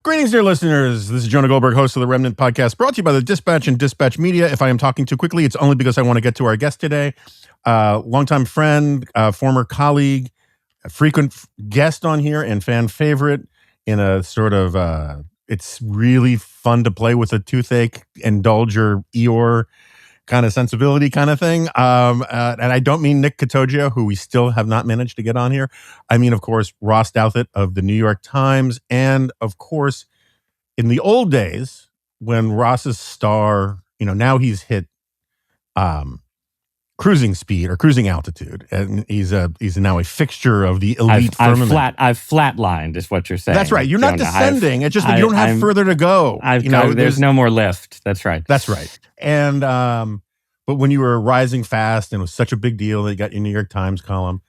Greetings, dear listeners. This is Jonah Goldberg, host of the Remnant Podcast, brought to you by the Dispatch and Dispatch Media. If I am talking too quickly, it's only because I want to get to our guest today. Longtime friend, former colleague, a frequent guest on here, and fan favorite in a sort of, it's really fun to play with a toothache, indulge your Eeyore kind of sensibility kind of thing. And I don't mean Nick Catoggio, who we still have not managed to get on here. I mean, of course, Ross Douthat of the New York Times. And of course, in the old days, when Ross's star, now he's hit cruising speed or cruising altitude. And he's now a fixture of the elite firmament. I've flatlined is what you're saying. That's right. You're not descending. It's just that you don't have further to go. There's no more lift. That's right. That's right. And but when you were rising fast and it was such a big deal that you got your New York Times column,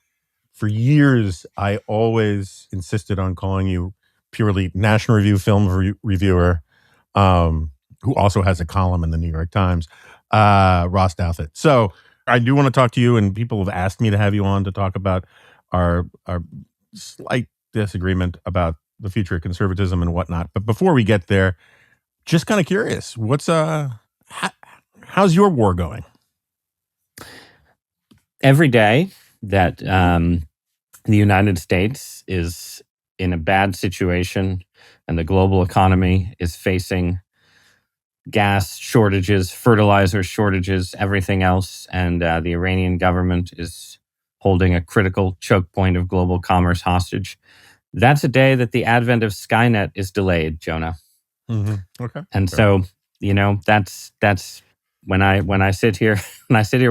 for years I always insisted on calling you purely National Review film reviewer, who also has a column in the New York Times, Ross Douthat. So I do want to talk to you, and people have asked me to have you on to talk about our slight disagreement about the future of conservatism and whatnot. But before we get there, just kind of curious, what's how's your war going? Every day that the United States is in a bad situation and the global economy is facing gas shortages, fertilizer shortages, everything else, and the Iranian government is holding a critical choke point of global commerce hostage, that's a day that the advent of Skynet is delayed, Jonah. Mm-hmm. Okay. And so, that's when I sit here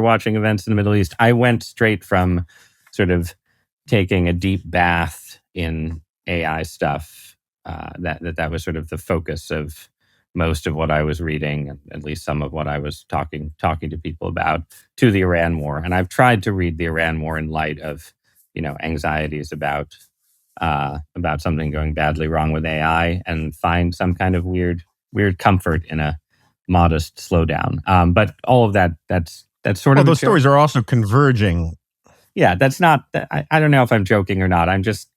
watching events in the Middle East, I went straight from sort of taking a deep bath in AI stuff. That was sort of the focus of most of what I was reading, at least some of what I was talking to people about, to the Iran war. And I've tried to read the Iran war in light of, anxieties about something going badly wrong with AI, and find some kind of weird comfort in a modest slowdown. But all of that's sort of... those stories are also converging. Yeah, that's not... I don't know if I'm joking or not. I'm just,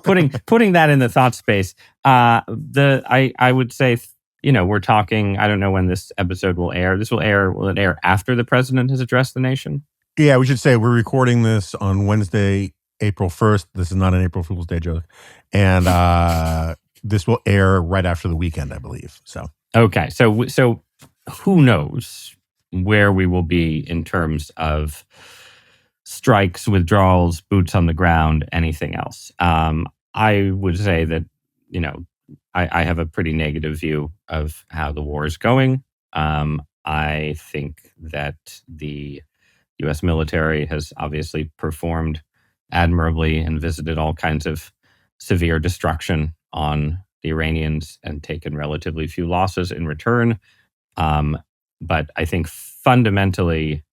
putting that in the thought space. I would say... we're talking, I don't know when this episode will air. Will it air after the president has addressed the nation? Yeah, we should say we're recording this on Wednesday, April 1st. This is not an April Fool's Day joke. And this will air right after the weekend, I believe. So okay. So who knows where we will be in terms of strikes, withdrawals, boots on the ground, anything else. I would say that, I have a pretty negative view of how the war is going. I think that the U.S. military has obviously performed admirably and visited all kinds of severe destruction on the Iranians and taken relatively few losses in return. But I think fundamentally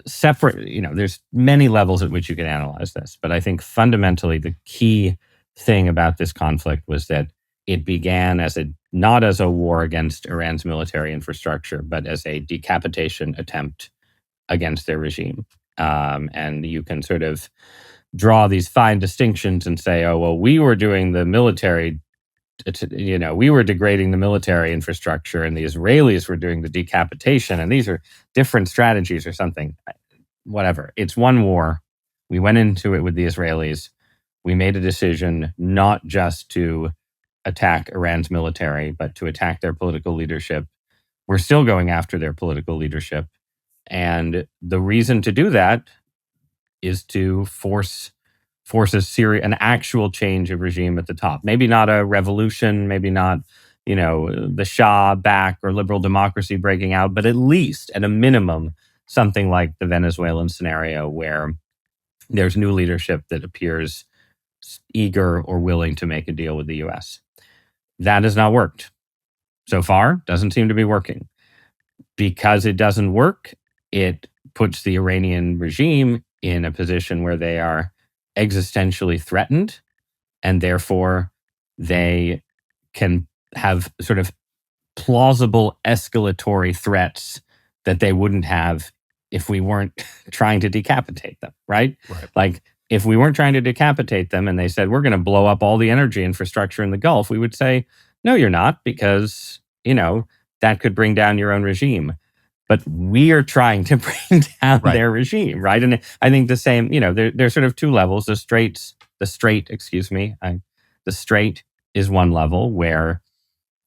separate, there's many levels at which you can analyze this, but I think fundamentally the key thing about this conflict was that it began not as a war against Iran's military infrastructure, but as a decapitation attempt against their regime. And you can sort of draw these fine distinctions and say, oh, well, we were doing the military, we were degrading the military infrastructure, and the Israelis were doing the decapitation, and these are different strategies or something. Whatever. It's one war. We went into it with the Israelis. We made a decision not just to attack Iran's military, but to attack their political leadership. We're still going after their political leadership. And the reason to do that is to force an actual change of regime at the top. Maybe not a revolution, maybe not, the Shah back or liberal democracy breaking out, but at least, at a minimum, something like the Venezuelan scenario where there's new leadership that appears eager or willing to make a deal with the U.S. That has not worked. So far, doesn't seem to be working. Because it doesn't work, it puts the Iranian regime in a position where they are existentially threatened, and therefore they can have sort of plausible escalatory threats that they wouldn't have if we weren't trying to decapitate them, right? Right. Like if we weren't trying to decapitate them and they said, we're going to blow up all the energy infrastructure in the Gulf, we would say, no, you're not, because, that could bring down your own regime. But we are trying to bring down Right. their regime, right? And I think the same, there's sort of two levels. The straight is one level where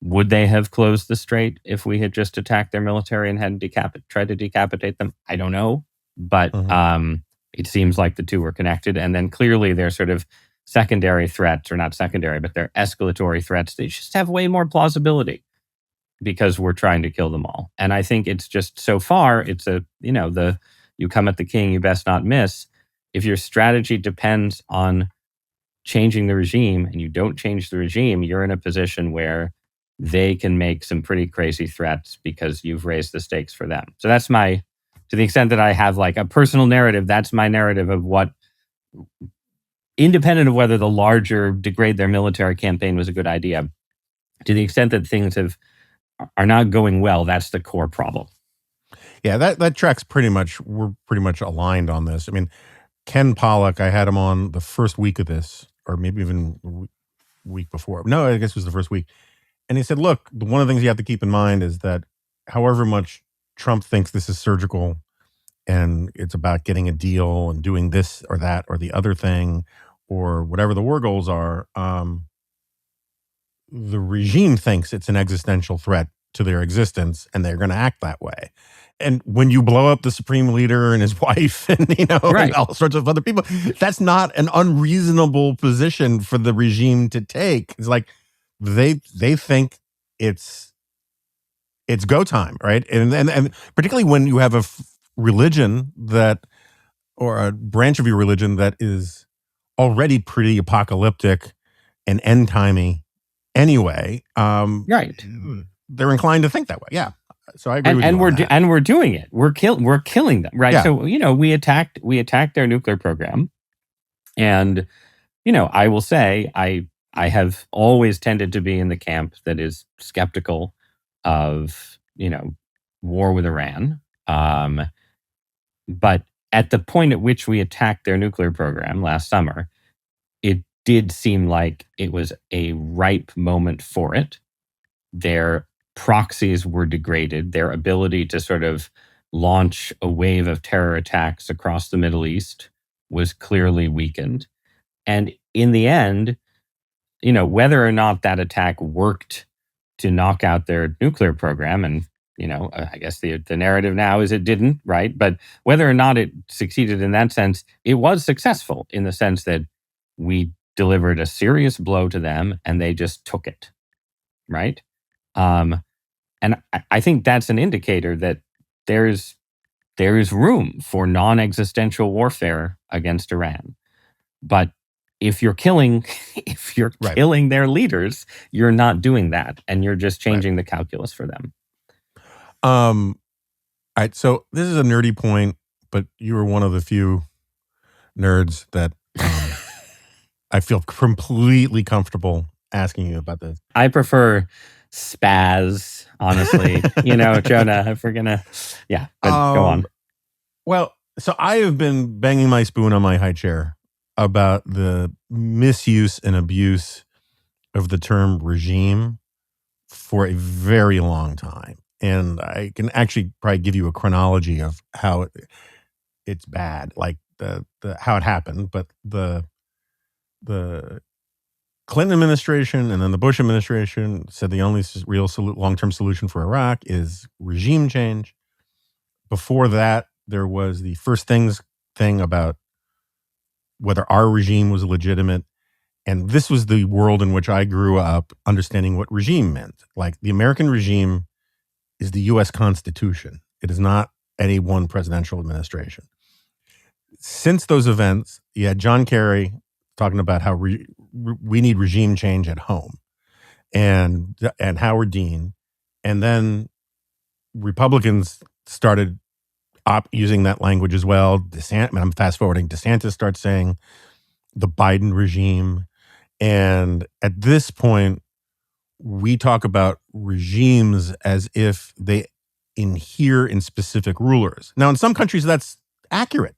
would they have closed the strait if we had just attacked their military and hadn't tried to decapitate them? I don't know. But it seems like the two were connected. And then clearly they're sort of secondary threats, or not secondary, but they're escalatory threats. They just have way more plausibility because we're trying to kill them all. And I think it's just, so far, it's you come at the king, you best not miss. If your strategy depends on changing the regime and you don't change the regime, you're in a position where they can make some pretty crazy threats because you've raised the stakes for them. So that's to the extent that I have like a personal narrative, that's my narrative of what, independent of whether the larger degrade their military campaign was a good idea, to the extent that things are not going well, that's the core problem. Yeah, that tracks pretty much. We're pretty much aligned on this. I mean, Ken Pollack, I had him on the first week of this, or maybe even the week before. No, I guess it was the first week. And he said, look, one of the things you have to keep in mind is that however much Trump thinks this is surgical and it's about getting a deal and doing this or that or the other thing or whatever the war goals are, the regime thinks it's an existential threat to their existence and they're going to act that way. And when you blow up the supreme leader and his wife and, Right. and all sorts of other people, that's not an unreasonable position for the regime to take. It's like they think it's go time, right? And particularly when you have a religion or a branch of your religion that is already pretty apocalyptic and end-timey anyway, right. They're inclined to think that way. Yeah. So I agree with you. And we're doing it. We're killing them, right? Yeah. So, we attacked their nuclear program. And, I will say I have always tended to be in the camp that is skeptical of, war with Iran. But at the point at which we attacked their nuclear program last summer, it did seem like it was a ripe moment for it. Their proxies were degraded. Their ability to sort of launch a wave of terror attacks across the Middle East was clearly weakened. And in the end, whether or not that attack worked to knock out their nuclear program, and I guess the narrative now is it didn't, right? But whether or not it succeeded in that sense, it was successful in the sense that we delivered a serious blow to them and they just took it, right? And I think that's an indicator that there is room for non-existential warfare against Iran. But if you're killing killing their leaders, you're not doing that, and you're just changing the calculus for them. All right, so this is a nerdy point, but you were one of the few nerds that I feel completely comfortable asking you about this. I prefer spaz, honestly. Jonah, if we're gonna, but go on. Well, so I have been banging my spoon on my high chair about the misuse and abuse of the term regime for a very long time. And I can actually probably give you a chronology of how it's bad, like the how it happened. But the Clinton administration and then the Bush administration said the only real long-term solution for Iraq is regime change. Before that, there was the first thing about whether our regime was legitimate. And this was the world in which I grew up understanding what regime meant. Like the American regime is the U.S. Constitution. It is not any one presidential administration. Since those events, you had John Kerry talking about how we need regime change at home, and Howard Dean, and then Republicans started using that language as well. I'm fast forwarding. DeSantis starts saying the Biden regime, and at this point, we talk about regimes as if they inhere in specific rulers. Now, in some countries, that's accurate.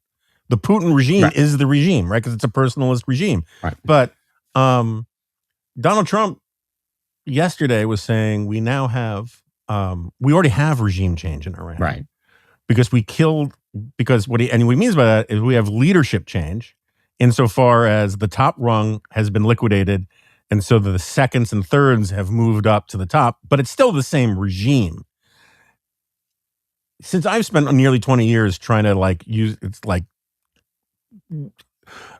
The Putin regime Right. is the regime, right? Because it's a personalist regime. Right. But Donald Trump yesterday was saying we now have, we already have regime change in Iran. Right. Because what he means by that is we have leadership change insofar as the top rung has been liquidated. And so the seconds and thirds have moved up to the top, but it's still the same regime. Since I've spent nearly 20 years trying to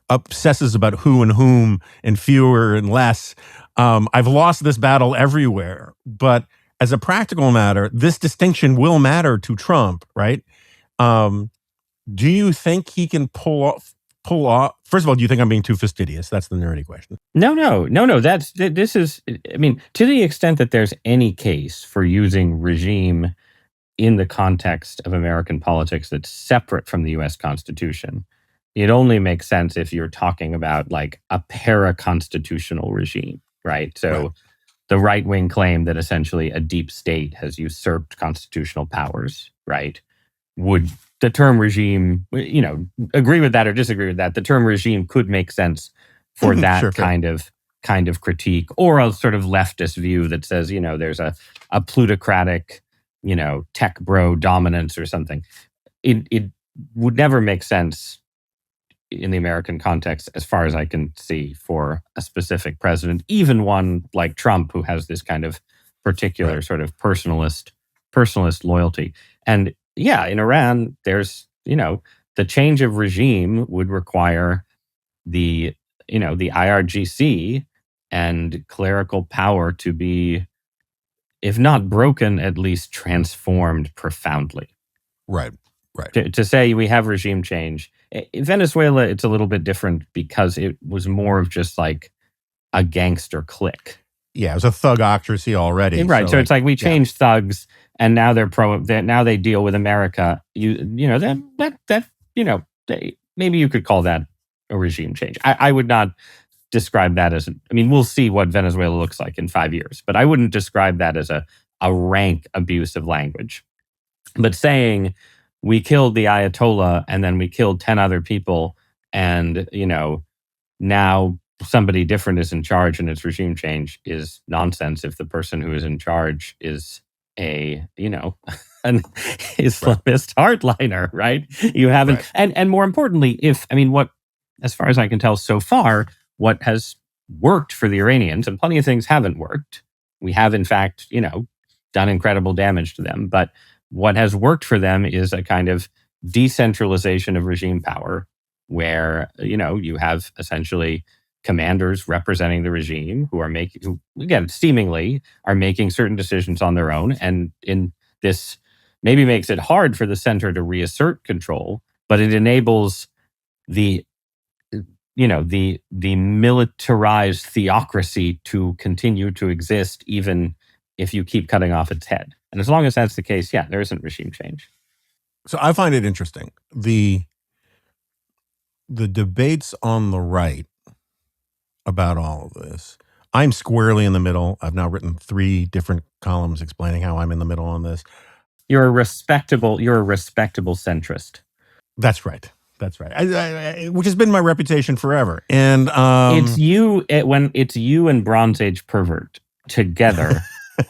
obsesses about who and whom and fewer and less, I've lost this battle everywhere. But as a practical matter, this distinction will matter to Trump, right? Do you think he can pull off? First of all, do you think I'm being too fastidious? That's the nerdy question. No. This is, I mean, to the extent that there's any case for using regime in the context of American politics that's separate from the U.S. Constitution, it only makes sense if you're talking about like a para-constitutional regime, right? So the right-wing claim that essentially a deep state has usurped constitutional powers, right? Would the term regime, agree with that or disagree with that? The term regime could make sense for that Sure, kind of critique, or a sort of leftist view that says, there's a plutocratic, tech bro dominance or something. It would never make sense in the American context, as far as I can see, for a specific president, even one like Trump, who has this kind of particular sort of personalist loyalty. And yeah, in Iran, there's, the change of regime would require the IRGC and clerical power to be, if not broken, at least transformed profoundly. Right. To say we have regime change. In Venezuela, it's a little bit different because it was more of just like a gangster clique. Yeah, it was a thugocracy already. Right. So it's like we changed thugs, and now now they deal with America. Maybe you could call that a regime change. I would not describe that as, we'll see what Venezuela looks like in 5 years, but I wouldn't describe that as a rank abuse of language. But saying we killed the Ayatollah and then we killed 10 other people, and, now somebody different is in charge and it's regime change is nonsense if the person who is in charge is an Islamist hardliner, right? You haven't, and more importantly, as far as I can tell so far, what has worked for the Iranians, and plenty of things haven't worked. We have, in fact, done incredible damage to them. But what has worked for them is a kind of decentralization of regime power, where, you have essentially commanders representing the regime who again, seemingly are making certain decisions on their own. And in this maybe makes it hard for the center to reassert control, but it enables the militarized theocracy to continue to exist, even if you keep cutting off its head. And as long as that's the case, yeah, there isn't regime change. So I find it interesting. The debates on the right about all of this, I'm squarely in the middle. I've now written 3 different columns explaining how I'm in the middle on this. You're a respectable centrist. That's right. Which has been my reputation forever. And it's you and Bronze Age pervert together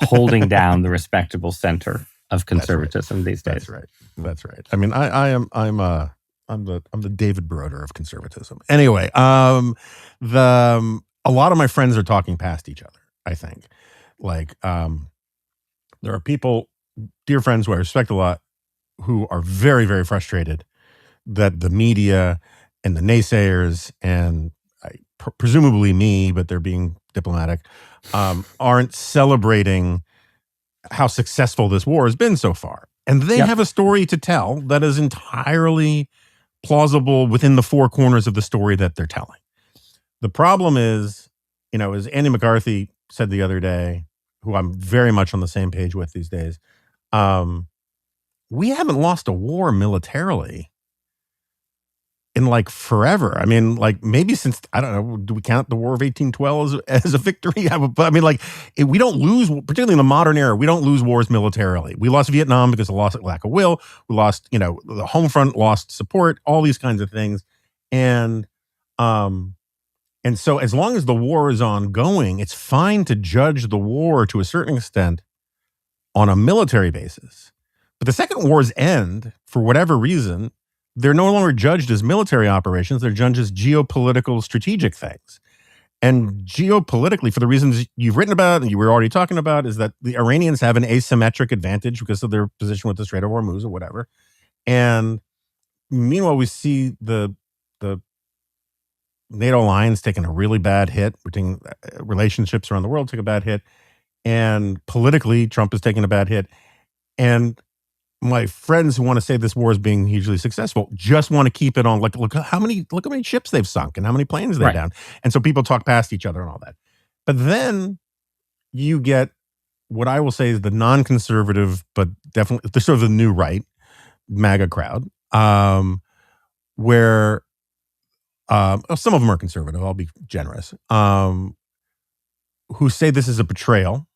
holding down the respectable center of conservatism these days. That's right. I'm the David Broder of conservatism. Anyway, a lot of my friends are talking past each other, I think. Like, there are people, dear friends who I respect a lot, who are very, very frustrated that the media and the naysayers and presumably me, but they're being diplomatic, aren't celebrating how successful this war has been so far. And they have a story to tell that is entirely plausible within the 4 corners of the story that they're telling. The problem is, as Andy McCarthy said the other day, who I'm very much on the same page with these days, we haven't lost a war militarily in like forever. I mean, like maybe since, I don't know, do we count the War of 1812 as a victory? But I mean, like we don't lose, particularly in the modern era, we don't lose wars militarily. We lost Vietnam because of lack of will. We lost, the home front lost support, all these kinds of things. And, and so as long as the war is ongoing, it's fine to judge the war to a certain extent on a military basis. But the second wars end, for whatever reason, they're no longer judged as military operations. They're judged as geopolitical strategic things. And geopolitically, for the reasons you've written about and you were already talking about, is that the Iranians have an asymmetric advantage because of their position with the Strait of Hormuz or whatever. And meanwhile, we see the NATO alliance taking a really bad hit, relationships around the world take a bad hit. And politically, Trump is taking a bad hit. And my friends who want to say this war is being hugely successful just want to keep it on. Like, look how many ships they've sunk and how many planes they've down. And so people talk past each other and all that. But then you get what I will say is the non-conservative, but definitely the sort of the new right MAGA crowd, where some of them are conservative. I'll be generous. Who say this is a betrayal.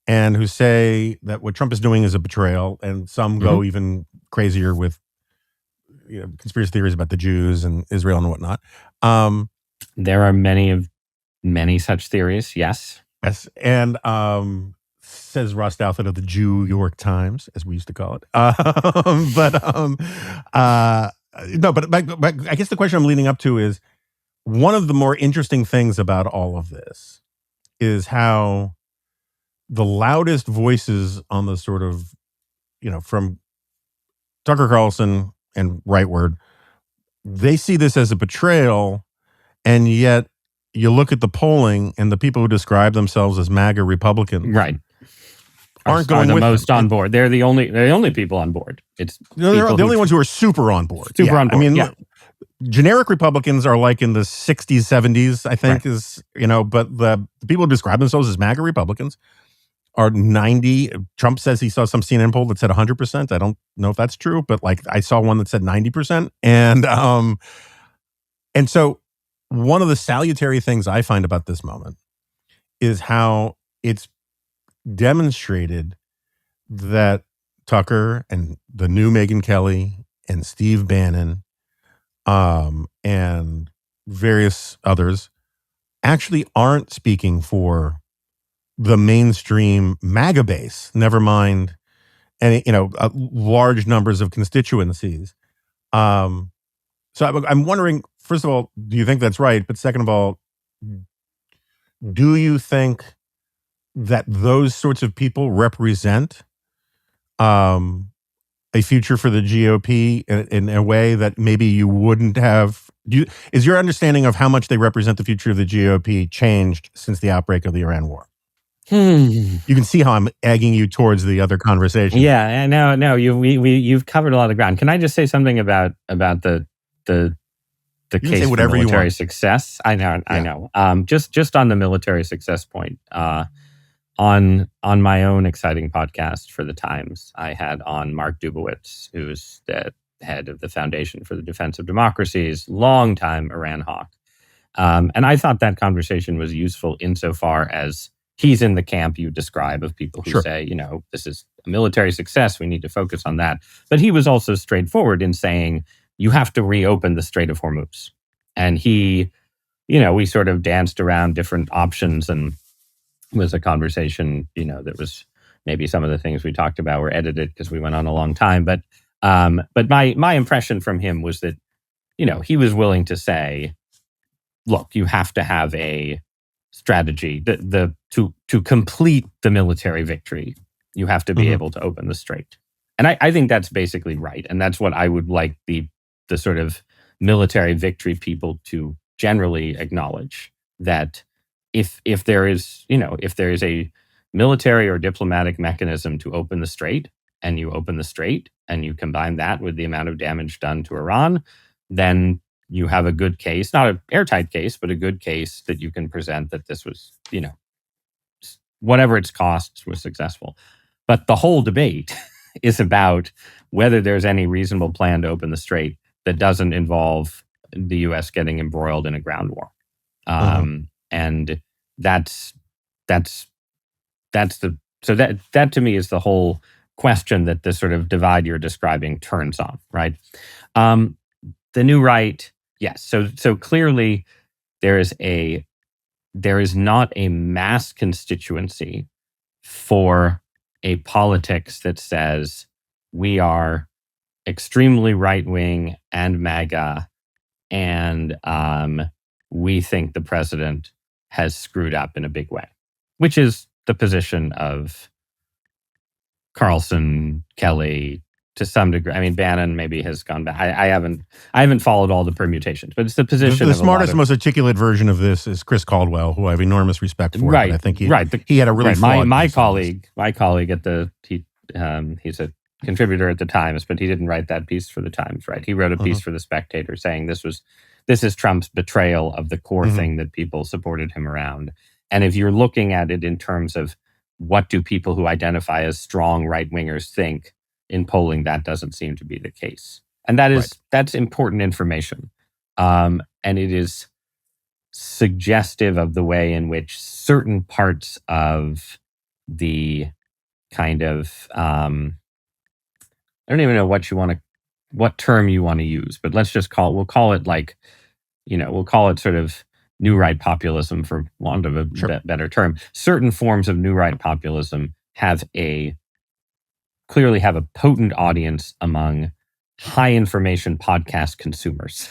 And who say that what Trump is doing is a betrayal, and some go even crazier with conspiracy theories about the Jews and Israel and whatnot. There are many such theories, yes. Yes, and says Ross Douthat of the New York Times, as we used to call it. But I guess the question I'm leading up to is, one of the more interesting things about all of this is how the loudest voices on the sort of, from Tucker Carlson and rightward, they see this as a betrayal. And yet you look at the polling and the people who describe themselves as MAGA Republicans aren't going the with most them. on board. They're the only people on board. It's they're the only ones who are super on board. On board. I mean, generic Republicans are like in the 60s, 70s, I think is, but the people who describe themselves as MAGA Republicans are 90. Trump says he saw some CNN poll that said 100%. I don't know if that's true, but like I saw one that said 90%. And so one of the salutary things I find about this moment is how it's demonstrated that Tucker and the new Megyn Kelly and Steve Bannon and various others actually aren't speaking for the mainstream MAGA base, never mind any, large numbers of constituencies. So I'm wondering, first of all, do you think that's right? But second of all, do you think that those sorts of people represent a future for the GOP in a way that maybe you wouldn't have? Is your understanding of how much they represent the future of the GOP changed since the outbreak of the Iran war? You can see how I'm egging you towards the other conversation. Yeah, no, you've covered a lot of ground. Can I just say something about the case for military success? I know. Just on the military success point, on my own exciting podcast for the Times, I had on Mark Dubowitz, who's the head of the Foundation for the Defense of Democracies, longtime Iran hawk, and I thought that conversation was useful insofar as he's in the camp you describe of people who say, this is a military success, we need to focus on that. But he was also straightforward in saying, you have to reopen the Strait of Hormuz. And he, we sort of danced around different options, and was a conversation, that was maybe some of the things we talked about were edited because we went on a long time. But my impression from him was that, he was willing to say, look, you have to have a strategy to complete the military victory. You have to be able to open the strait. And I think that's basically right. And that's what I would like the sort of military victory people to generally acknowledge, that if there is a military or diplomatic mechanism to open the strait, and you open the strait and you combine that with the amount of damage done to Iran, then you have a good case, not an airtight case, but a good case that you can present that this was, whatever its costs, was successful. But the whole debate is about whether there's any reasonable plan to open the strait that doesn't involve the U.S. getting embroiled in a ground war. And that's the so that to me is the whole question that the sort of divide you're describing turns on, right? The new right, yes. So clearly there is not a mass constituency for a politics that says we are extremely right wing and MAGA, and we think the president has screwed up in a big way, which is the position of Carlson, Kelly, to some degree. I mean, Bannon maybe has gone back. I haven't followed all the permutations, but it's the position. The smartest, most articulate version of this is Chris Caldwell, who I have enormous respect for. Right, but I think he had a really flawed my colleague at he's a contributor at the Times, but he didn't write that piece for the Times. Right, he wrote a piece for the Spectator saying this is Trump's betrayal of the core thing that people supported him around. And if you're looking at it in terms of what do people who identify as strong right-wingers think in polling, that doesn't seem to be the case. And that's important information. And it is suggestive of the way in which certain parts of the kind of, I don't even know what term you want to use, but we'll call it sort of new right populism, for want of a better term. Certain forms of new right populism clearly have a potent audience among high information podcast consumers.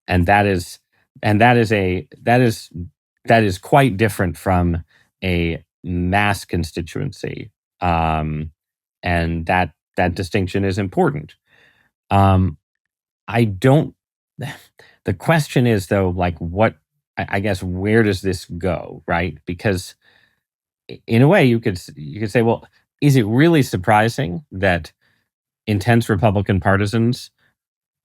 And that is quite different from a mass constituency. And that distinction is important. The question is, though, like, what, I guess, where does this go, right? Because in a way you could say, well, is it really surprising that intense Republican partisans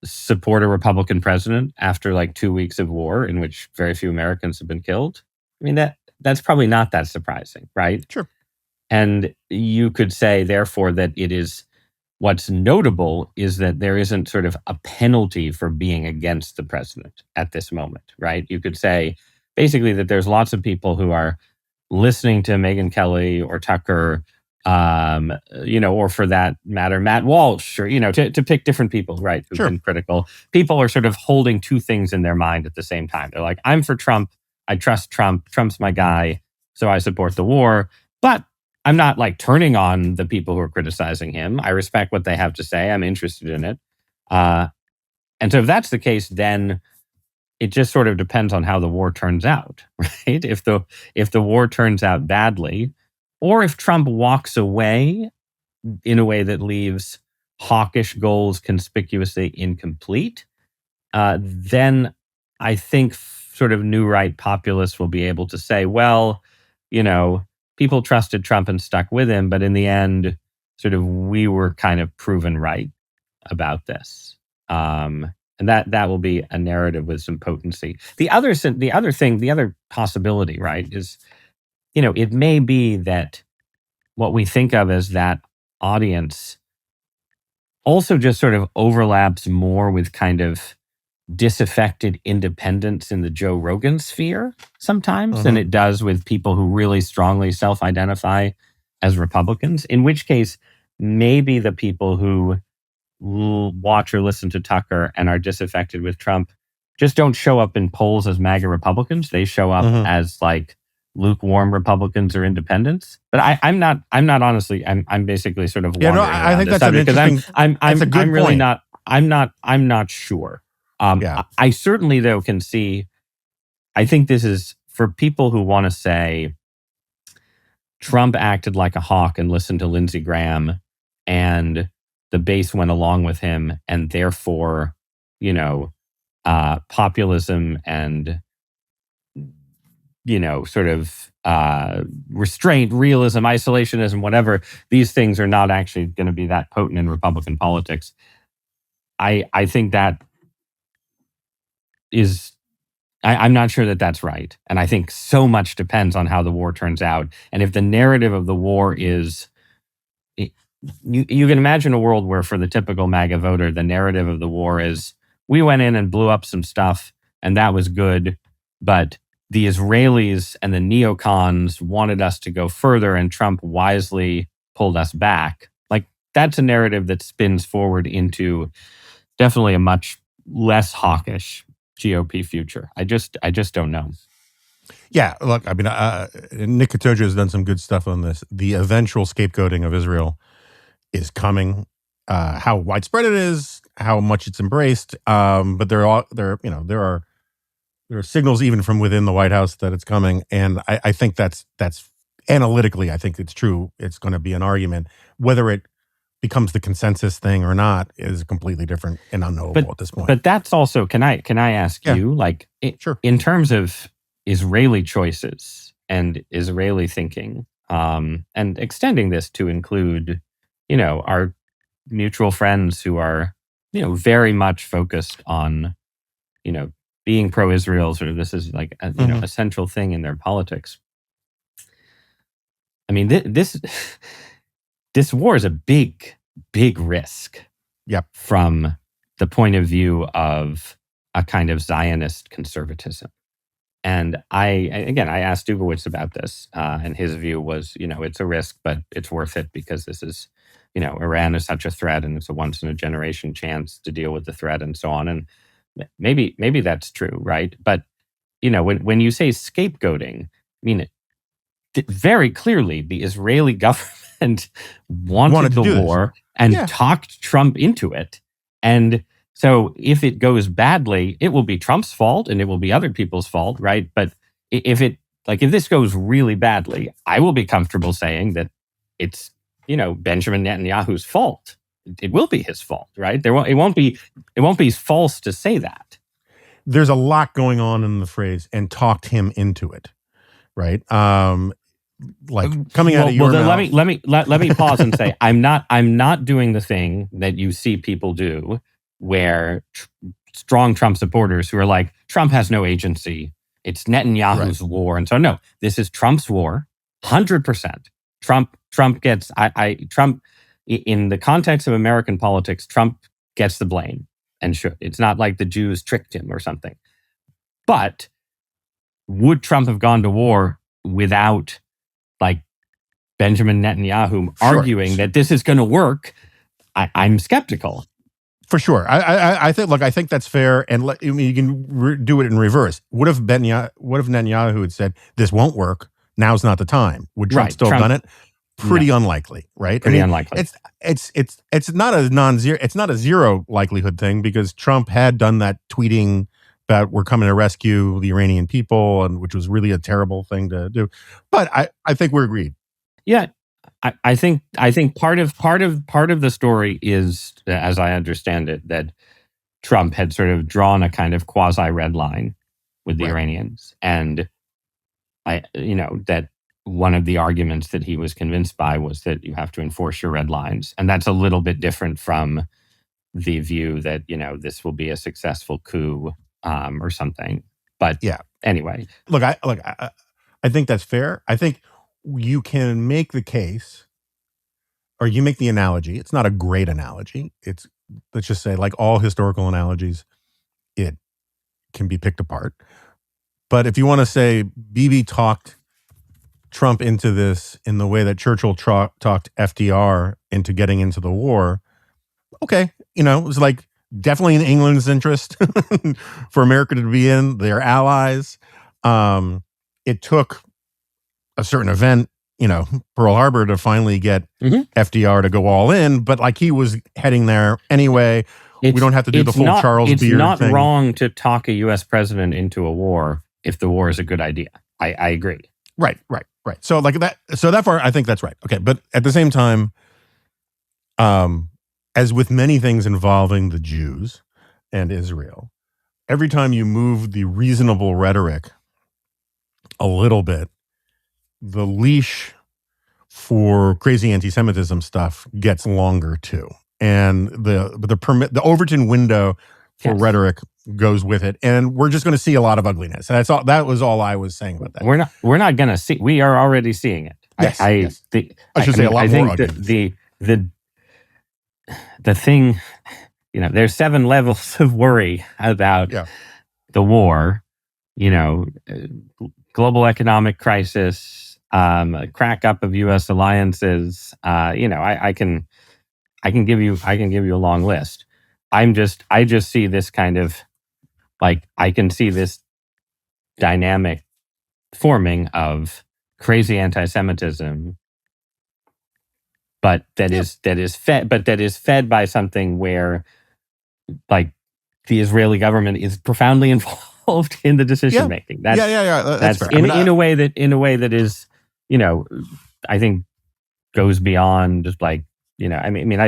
support a Republican president after like 2 weeks of war in which very few Americans have been killed? I mean, that's probably not that surprising, right? Sure. And you could say, therefore, that what's notable is that there isn't sort of a penalty for being against the president at this moment, right? You could say basically that there's lots of people who are listening to Megyn Kelly or Tucker, or for that matter, Matt Walsh, or, to pick different people, right, who've been critical. People are sort of holding two things in their mind at the same time. They're like, I'm for Trump. I trust Trump. Trump's my guy. So I support the war. But I'm not like turning on the people who are criticizing him. I respect what they have to say. I'm interested in it. And so if that's the case, then it just sort of depends on how the war turns out, right? If the war turns out badly, or if Trump walks away in a way that leaves hawkish goals conspicuously incomplete, then I think sort of new right populists will be able to say, well, people trusted Trump and stuck with him, but in the end, sort of we were kind of proven right about this. And that will be a narrative with some potency. The other possibility, right, is, it may be that what we think of as that audience also just sort of overlaps more with kind of disaffected independents in the Joe Rogan sphere sometimes than it does with people who really strongly self-identify as Republicans, in which case maybe the people who watch or listen to Tucker and are disaffected with Trump just don't show up in polls as MAGA Republicans. They show up as like lukewarm Republicans or independents. But I'm not honestly, I'm basically sort of wandering I think that's subject, an interesting, I'm really not, I'm not sure. I certainly, though, can see, I think this is for people who want to say Trump acted like a hawk and listened to Lindsey Graham and the base went along with him, and therefore, populism and, sort of restraint, realism, isolationism, whatever, these things are not actually going to be that potent in Republican politics. I think that is, I'm not sure that that's right. And I think so much depends on how the war turns out. And if the narrative of the war is you can imagine a world where for the typical MAGA voter, the narrative of the war is we went in and blew up some stuff and that was good, but the Israelis and the neocons wanted us to go further and Trump wisely pulled us back. Like that's a narrative that spins forward into definitely a much less hawkish GOP future. I just don't know. Yeah, look, I mean, Nick Katoja has done some good stuff on this. The eventual scapegoating of Israel is coming. How widespread it is, how much it's embraced, but there are signals even from within the White House that it's coming, and I think that's analytically, I think it's true. It's going to be an argument. Whether it becomes the consensus thing or not is completely different and unknowable at this point. But that's also, can I ask you, like, sure, in terms of Israeli choices and Israeli thinking, and extending this to include, our mutual friends who are, very much focused on, being pro-Israel, sort of this is like a, a central thing in their politics. I mean, this war is a big, big risk. Yep. From the point of view of a kind of Zionist conservatism. And I asked Dubowitz about this, and his view was, it's a risk, but it's worth it because this is, Iran is such a threat and it's a once in a generation chance to deal with the threat and so on. And maybe that's true, right? But, when you say scapegoating, I mean, very clearly the Israeli government wanted the war and talked Trump into it. And so if it goes badly, it will be Trump's fault and it will be other people's fault, right? But if this goes really badly, I will be comfortable saying that it's, Benjamin Netanyahu's fault. It will be his fault, right? It won't be false to say that. There's a lot going on in the phrase "and talked him into it," right? Like coming out of your mouth. Let me pause and say I'm not doing the thing that you see people do, where strong Trump supporters who are like, Trump has no agency. It's Netanyahu's war, and so no, this is Trump's war, 100%. Trump gets Trump in the context of American politics. Trump gets the blame and should. It's not like the Jews tricked him or something. But would Trump have gone to war without like Benjamin Netanyahu arguing that this is going to work? I'm skeptical. For sure. I think that's fair. And you can do it in reverse. What if Netanyahu had said, this won't work, now's not the time? Would Trump still have done it? Pretty unlikely, right? Pretty unlikely. It's not a non-zero. It's not a zero likelihood thing because Trump had done that tweeting about we're coming to rescue the Iranian people, and which was really a terrible thing to do. But I think we're agreed. Yeah, I think part of the story is, as I understand it, that Trump had sort of drawn a kind of quasi red line with the Iranians, and that one of the arguments that he was convinced by was that you have to enforce your red lines, and that's a little bit different from the view that this will be a successful coup or something. But anyway, look, I think that's fair. I think you can make the case, or you make the analogy. It's not a great analogy. It's, let's just say, like all historical analogies, it can be picked apart. But if you want to say Bibi talked Trump into this in the way that Churchill talked FDR into getting into the war, okay, it was like definitely in England's interest for America to be in, their allies. It took a certain event, Pearl Harbor, to finally get FDR to go all in, but like he was heading there anyway. We don't have to do the full Charles Beard thing. It's not wrong to talk a U.S. president into a war if the war is a good idea. I agree. Right. So like that. So that far, I think that's right. Okay, but at the same time, as with many things involving the Jews and Israel, every time you move the reasonable rhetoric a little bit, the leash for crazy anti-Semitism stuff gets longer too, and the Overton window for rhetoric goes with it, and we're just going to see a lot of ugliness. And that's all. That was all I was saying about that. We're not going to see. We are already seeing it. Yes, I should say a lot more ugliness. the thing, there's 7 levels of worry about the war. Global economic crisis, a crack up of U.S. alliances. I can give you a long list. I just see this kind of I can see this dynamic forming of crazy anti-Semitism, but that is fed by something where the Israeli government is profoundly involved in the decision making. That's fair. In a way that is, I think goes beyond just I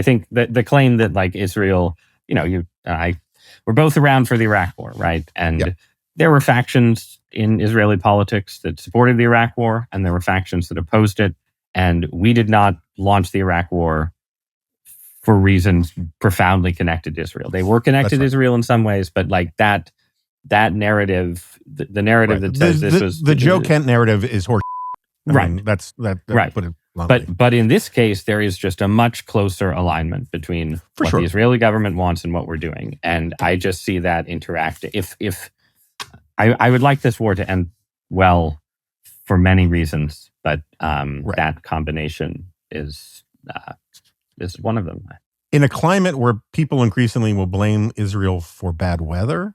think that the claim that Israel, you and I were both around for the Iraq War, right? And there were factions in Israeli politics that supported the Iraq War, and there were factions that opposed it. And we did not launch the Iraq War for reasons profoundly connected to Israel. They were connected to Israel in some ways, but that narrative, the narrative that says this was the Joe Kent narrative is horse. Right. That's right. Put it bluntly. But in this case, there is just a much closer alignment between what the Israeli government wants and what we're doing. And I just see that interact. If I would like this war to end well for many reasons, but that combination is one of them. In a climate where people increasingly will blame Israel for bad weather,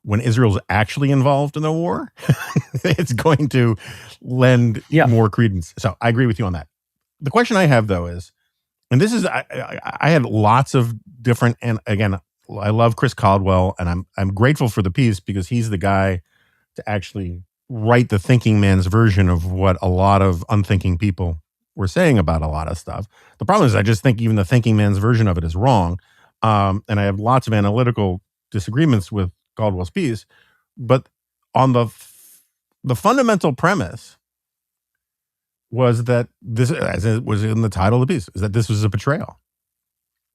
when Israel's actually involved in a war, it's going to lend more credence. So I agree with you on that. The question I have, though, is, and this is, I had lots of different, and again, I love Chris Caldwell, and I'm grateful for the piece because he's the guy to actually write the thinking man's version of what a lot of unthinking people were saying about a lot of stuff. The problem is I just think even the thinking man's version of it is wrong. And I have lots of analytical disagreements with Caldwell's piece, but on the fundamental premise was that this, as it was in the title of the piece, is that this was a betrayal,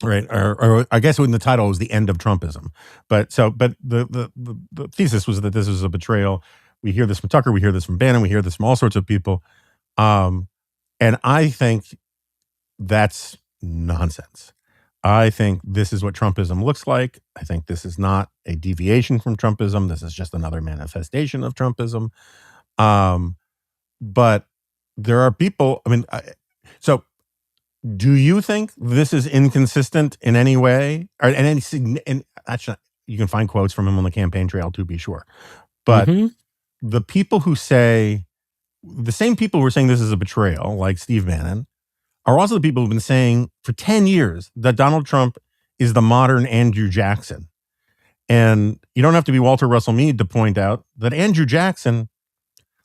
right? Or I guess in the title was the end of Trumpism. But the thesis was that this was a betrayal. We hear this from Tucker, we hear this from Bannon, we hear this from all sorts of people, and I think that's nonsense. I think this is what Trumpism looks like. I think this is not a deviation from Trumpism. This is just another manifestation of Trumpism. But there are people, so do you think this is inconsistent in any way? Or actually, you can find quotes from him on the campaign trail, to be sure. But the people who say, the same people who are saying this is a betrayal, like Steve Bannon, are also the people who've been saying for 10 years that Donald Trump is the modern Andrew Jackson. And you don't have to be Walter Russell Mead to point out that Andrew Jackson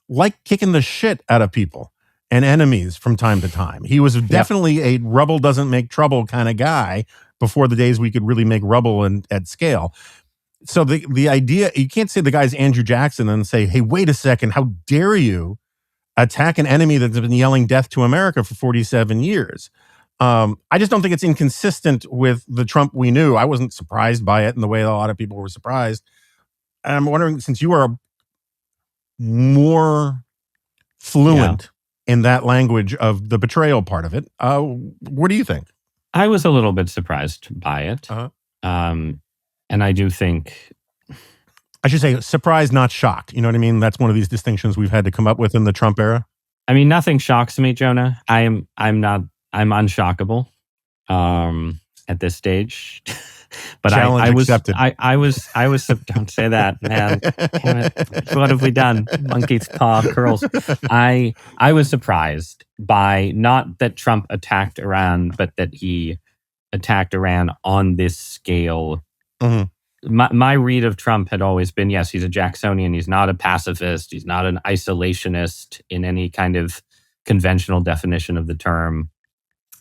liked kicking the shit out of people and enemies from time to time. He was definitely a rubble doesn't make trouble kind of guy before the days we could really make rubble at scale. So the idea, you can't say the guy's Andrew Jackson and say, hey, wait a second, how dare you attack an enemy that's been yelling death to America for 47 years. I just don't think it's inconsistent with the Trump we knew. I wasn't surprised by it in the way a lot of people were surprised. And I'm wondering, since you are more fluent in that language of the betrayal part of it, what do you think? I was a little bit surprised by it. And I do think, I should say surprised, not shocked. You know what I mean? That's one of these distinctions we've had to come up with in the Trump era. I mean, nothing shocks me, Jonah. I'm unshockable at this stage. But Challenge accepted. I was don't say that, man. Damn it. What have we done? Monkey's paw curls. I was surprised by not that Trump attacked Iran, but that he attacked Iran on this scale. My read of Trump had always been, yes, he's a Jacksonian. He's not a pacifist. He's not an isolationist in any kind of conventional definition of the term.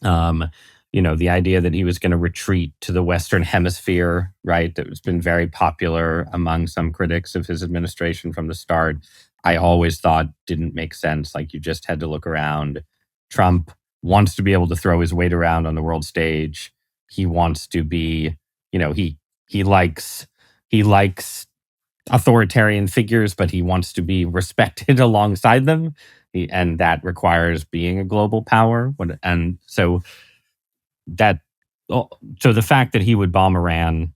The idea that he was going to retreat to the Western Hemisphere, right? That has been very popular among some critics of his administration from the start. I always thought didn't make sense. Like, you just had to look around. Trump wants to be able to throw his weight around on the world stage. He wants to be, he likes authoritarian figures, but he wants to be respected alongside them. And that requires being a global power. And so so the fact that he would bomb Iran,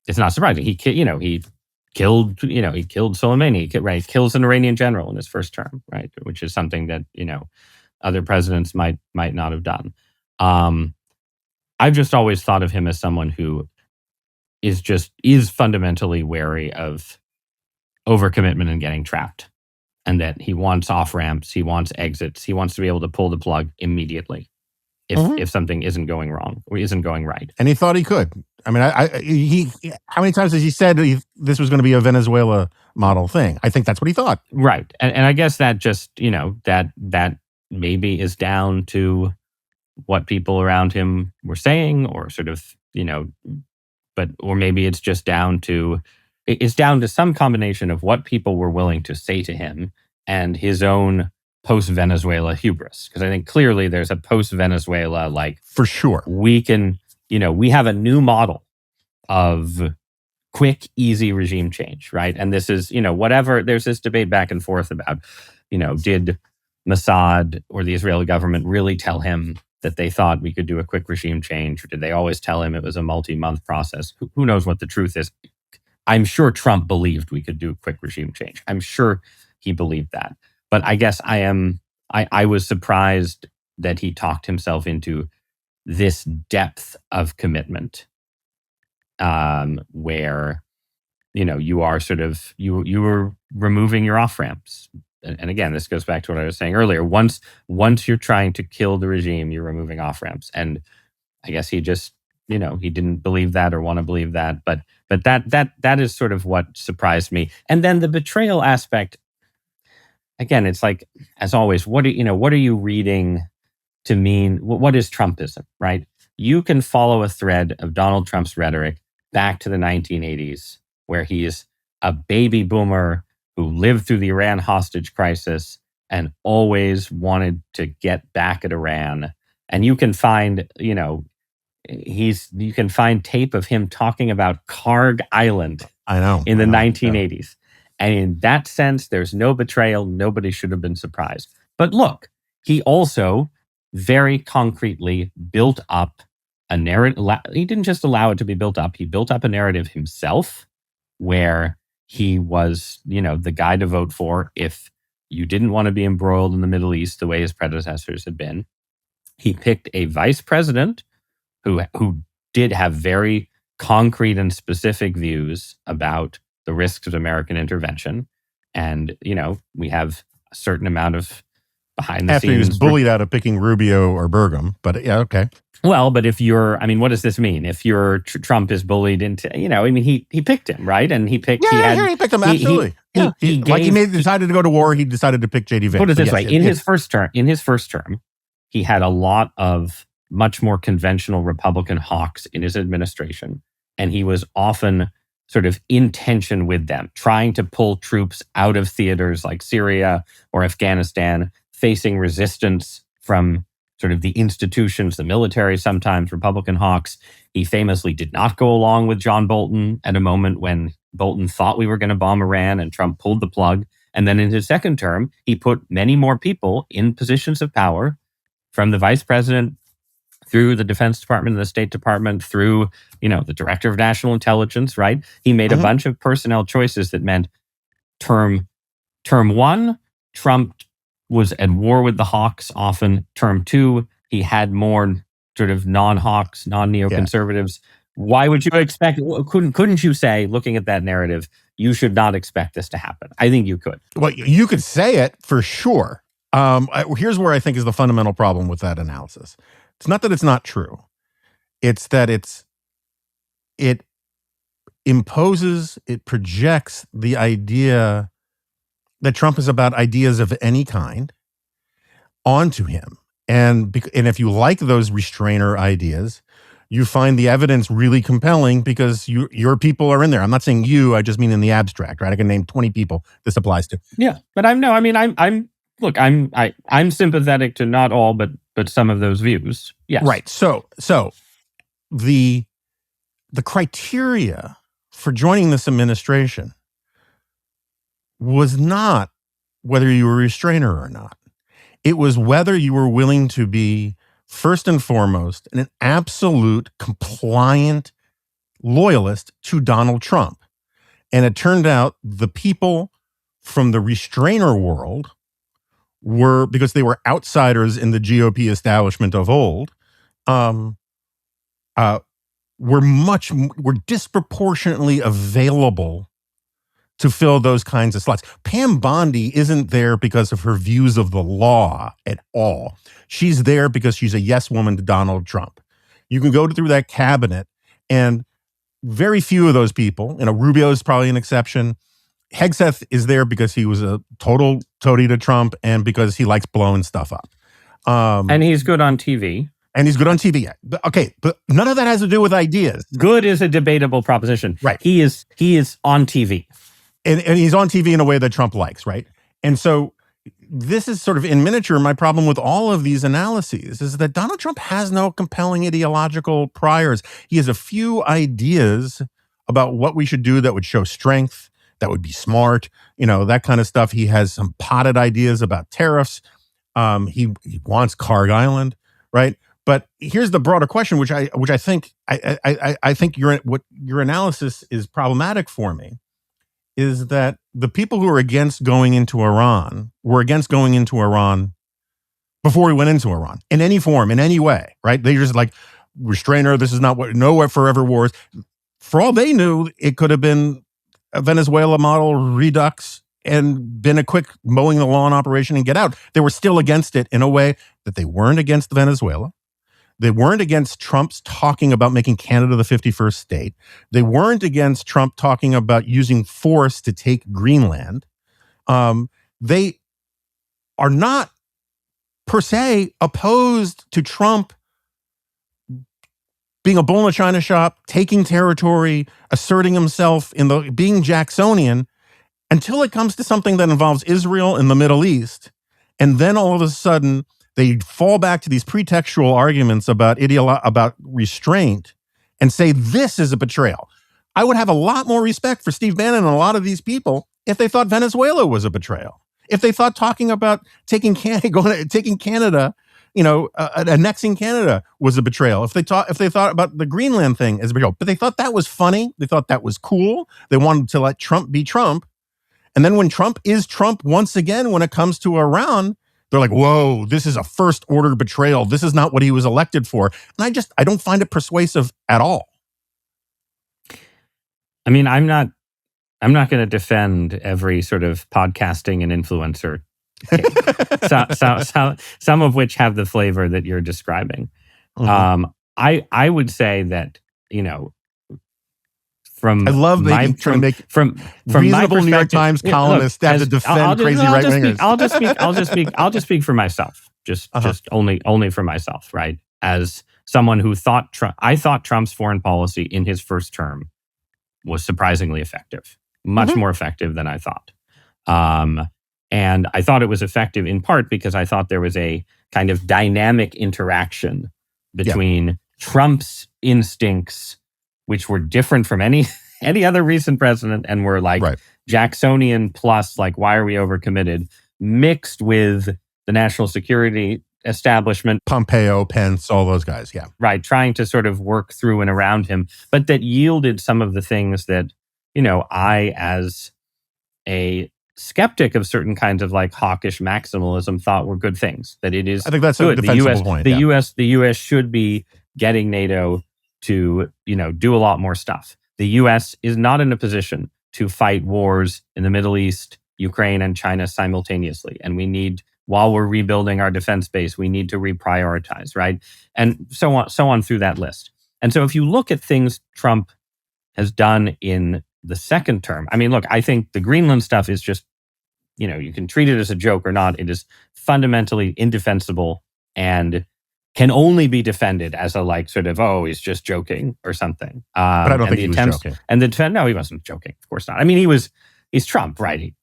it's not surprising. He killed Soleimani, right? Kills an Iranian general in his first term, right? Which is something that other presidents might not have done. I've just always thought of him as someone who is fundamentally wary of overcommitment and getting trapped, and that he wants off ramps, he wants exits, he wants to be able to pull the plug immediately if something isn't going wrong or isn't going right. And he thought he could. I mean, how many times has he said this was going to be a Venezuela model thing? I think that's what he thought. Right. And I guess that just, that maybe is down to what people around him were saying, or sort of, or maybe it's just down to some combination of what people were willing to say to him and his own post-Venezuela hubris. Because I think clearly there's a post-Venezuela, for sure, we can, we have a new model of quick, easy regime change, right? And this is, whatever, there's this debate back and forth about, did Mossad or the Israeli government really tell him that they thought we could do a quick regime change? Or did they always tell him it was a multi-month process? Who knows what the truth is? I'm sure Trump believed we could do a quick regime change. I'm sure he believed that. But I guess I was surprised that he talked himself into this depth of commitment, where, you are sort of, you were removing your off ramps. And again, this goes back to what I was saying earlier. Once you're trying to kill the regime, you're removing off ramps. And I guess he just, he didn't believe that or want to believe that. But that is sort of what surprised me. And then the betrayal aspect, again, it's like, as always, what are you reading to mean? What is Trumpism, right? You can follow a thread of Donald Trump's rhetoric back to the 1980s, where he is a baby boomer who lived through the Iran hostage crisis and always wanted to get back at Iran. And you can find, you can find tape of him talking about Karg Island. I know. In the 1980s. And in that sense, there's no betrayal. Nobody should have been surprised. But look, he also very concretely built up a narrative. He didn't just allow it to be built up. He built up a narrative himself where he was, the guy to vote for if you didn't want to be embroiled in the Middle East the way his predecessors had been. He picked a vice president who did have very concrete and specific views about the risks of American intervention. And, we have a certain amount of behind the scenes. After he was bullied out of picking Rubio or Burgum. But yeah, okay. Well, but if you're, what does this mean? If Trump is bullied into, he picked him, right? And he picked, he picked him, absolutely. He decided to go to war. He decided to pick J.D. Vance. Put it this way, in his first term, he had a lot of much more conventional Republican hawks in his administration. And he was often sort of in tension with them, trying to pull troops out of theaters like Syria or Afghanistan, facing resistance from sort of the institutions, the military, sometimes Republican hawks. He famously did not go along with John Bolton at a moment when Bolton thought we were going to bomb Iran and Trump pulled the plug. And then in his second term, he put many more people in positions of power, from the vice president through the Defense Department and the State Department, through, the Director of National Intelligence, right? He made a bunch of personnel choices that meant term one, Trump was at war with the hawks often. Term two, he had more sort of non-hawks, non-neoconservatives. Yeah. Why would you expect, couldn't you say, looking at that narrative, you should not expect this to happen? I think you could. Well, you could say it for sure. Here's where I think is the fundamental problem with that analysis. It's not that it's not true. It's that it imposes, it projects the idea that Trump is about ideas of any kind onto him. And if you like those restrainer ideas, you find the evidence really compelling because your people are in there. I'm not saying you, I just mean in the abstract, right? I can name 20 people this applies to. Yeah, but I'm sympathetic to not all, but some of those views. Yes. Right. So the criteria for joining this administration was not whether you were a restrainer or not. It was whether you were willing to be first and foremost, an absolute compliant loyalist to Donald Trump. And it turned out the people from the restrainer world were, because they were outsiders in the GOP establishment of old, were disproportionately available to fill those kinds of slots. Pam Bondi isn't there because of her views of the law at all. She's there because she's a yes woman to Donald Trump. You can go through that cabinet, and very few of those people, Rubio is probably an exception. Hegseth is there because he was a total toady to Trump and because he likes blowing stuff up. And he's good on TV. And he's good on TV. But none of that has to do with ideas. Good is a debatable proposition. Right. He is on TV. And he's on TV in a way that Trump likes, right? And so this is sort of in miniature my problem with all of these analyses is that Donald Trump has no compelling ideological priors. He has a few ideas about what we should do that would show strength, that would be smart, that kind of stuff. He has some potted ideas about tariffs. He wants Carg Island, right? But here's the broader question, which I think your analysis is problematic for me, is that the people who are against going into Iran were against going into Iran before we went into Iran in any form, in any way, right? They just like restrainer. This is not what no forever wars. For all they knew, it could have been a Venezuela model redux and been a quick mowing the lawn operation and get out. They were still against it in a way that they weren't against Venezuela. They weren't against Trump's talking about making Canada the 51st state. They weren't against Trump talking about using force to take Greenland. They are not per se opposed to Trump being a bull in a china shop, taking territory, asserting himself being Jacksonian, until it comes to something that involves Israel and the Middle East. And then all of a sudden, they fall back to these pretextual arguments about restraint and say this is a betrayal. I would have a lot more respect for Steve Bannon and a lot of these people if they thought Venezuela was a betrayal. If they thought talking about taking Canada, annexing Canada was a betrayal. If they thought about the Greenland thing as a betrayal, but they thought that was funny. They thought that was cool. They wanted to let Trump be Trump. And then when Trump is Trump once again, when it comes to Iran, they're like, whoa, this is a first order betrayal. This is not what he was elected for. And I don't find it persuasive at all. I mean, I'm not going to defend every sort of podcasting and influencer some of which have the flavor that you're describing. Mm-hmm. I would say that, I love trying to make from reasonable New York Times columnists have to defend crazy right wingers. I'll just speak for myself. Just only for myself, right? As someone who I thought Trump's foreign policy in his first term was surprisingly effective, much more effective than I thought. And I thought it was effective in part because I thought there was a kind of dynamic interaction between Trump's instincts, which were different from any other recent president and were like Jacksonian plus, like, why are we overcommitted, mixed with the national security establishment. Pompeo, Pence, all those guys, yeah. Right, trying to sort of work through and around him, but that yielded some of the things that, I, as a skeptic of certain kinds of like hawkish maximalism, thought were good things. That it is, I think that's good. A defensible point. The U.S. should be getting NATO to, do a lot more stuff. The U.S. is not in a position to fight wars in the Middle East, Ukraine, and China simultaneously. And we need, while we're rebuilding our defense base, we need to reprioritize, right? And so on through that list. And so if you look at things Trump has done in the second term, I mean, look, I think the Greenland stuff is just, you can treat it as a joke or not. It is fundamentally indefensible and can only be defended as a like sort of, oh, he's just joking or something. But I don't think he was joking. And the defense, no, he wasn't joking. Of course not. I mean, he's Trump, right? He